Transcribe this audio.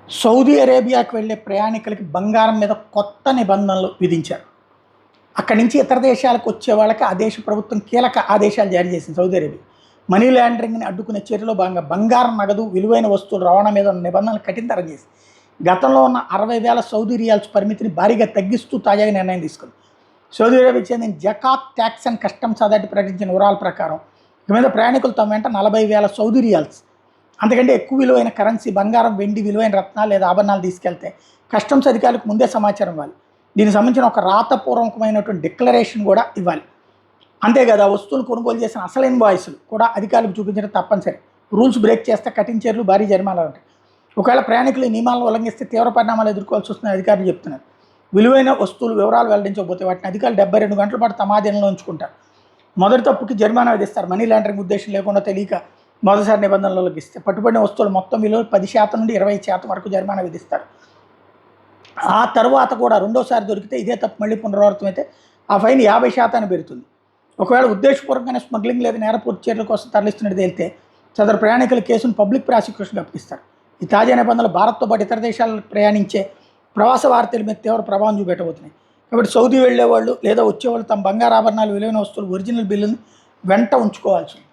Saudi అరేబియాకి వెళ్ళే ప్రయాణికులకి బంగారం మీద కొత్త నిబంధనలు విధించారు. అక్కడి నుంచి ఇతర దేశాలకు వచ్చే వాళ్ళకి ఆ దేశ ప్రభుత్వం కీలక ఆదేశాలు జారీ చేసింది. సౌదీ అరేబియా మనీ లాండరింగ్ని అడ్డుకునే చర్యలో భాగంగా బంగారం, నగదు, విలువైన వస్తువులు రవాణా మీద ఉన్న నిబంధనలు కఠినతరం చేసి గతంలో ఉన్న 60,000 సౌదీ రియాల్స్ పరిమితిని భారీగా తగ్గిస్తూ తాజాగా నిర్ణయం తీసుకుంది. సౌదీ అరేబియాకి చెందిన zakat tax and customs authority ప్రకటించిన వివరాల ప్రకారం ఇక మీద ప్రయాణికులు తమ వెంట 40,000 సౌదీ రియాల్స్ అంతకంటే ఎక్కువ విలువైన కరెన్సీ, బంగారం, వెండి, విలువైన రత్నాలు లేదా ఆభరణాలు తీసుకెళ్తే కస్టమ్స్ అధికారులకు ముందే సమాచారం ఇవ్వాలి. దీనికి సంబంధించిన ఒక రాతపూర్వకమైనటువంటి డిక్లరేషన్ కూడా ఇవ్వాలి. అంతేకాదు ఆ వస్తువులు కొనుగోలు చేసిన అసలు ఇన్వాయిస్లు కూడా అధికారులకు చూపించడం తప్పనిసరి. రూల్స్ బ్రేక్ చేస్తే కఠిన చర్యలు, భారీ జరిమానాలు ఉంటాయి. ఒకవేళ ప్రయాణికులు ఈ నియమాలను ఉల్లంఘిస్తే తీవ్ర పరిణామాలు ఎదుర్కోవాల్సి వస్తుందని అధికారులు చెప్తున్నారు. విలువైన వస్తువులు వివరాలు వెల్లడించకపోతే వాటిని అధికారులు 72 గంటల పాటు తమ ఆధీనంలో ఉంచుకుంటారు. మొదటి తప్పుకి జరిమానా విధిస్తారు. మనీ లాండరింగ్ ఉద్దేశం లేకుండా తెలియక మొదటిసారి నిబంధనలు ఉల్లంఘిస్తే పట్టుబడిన వస్తువులు మొత్తం విలువ 10% నుండి 20% వరకు జరిమానా విధిస్తారు. ఆ తర్వాత కూడా రెండోసారి దొరికితే ఇదే తప్పు మళ్ళీ పునరావృతం అయితే ఆ ఫైన్ 50% పెరుగుతుంది. ఒకవేళ ఉద్దేశపూర్వకంగానే స్మగ్లింగ్ లేదా నేరపూర్తి చర్యల కోసం తరలిస్తున్నట్టు తేలితే సదరు ప్రయాణికుల కేసును పబ్లిక్ ప్రాసిక్యూషన్కి అప్పగిస్తారు. ఈ తాజా నిబంధనలు భారత్తో పాటు ఇతర దేశాలకు ప్రయాణించే ప్రవాస భారతీయుల మీద తీవ్ర ప్రభావం చూపెట్టబోతున్నాయి. కాబట్టి సౌదీ వెళ్ళేవాళ్ళు లేదా వచ్చేవాళ్ళు తమ బంగారు ఆభరణాలు, విలువైన వస్తువులు, ఒరిజినల్ బిల్లును వెంట ఉంచుకోవాల్సి ఉంది.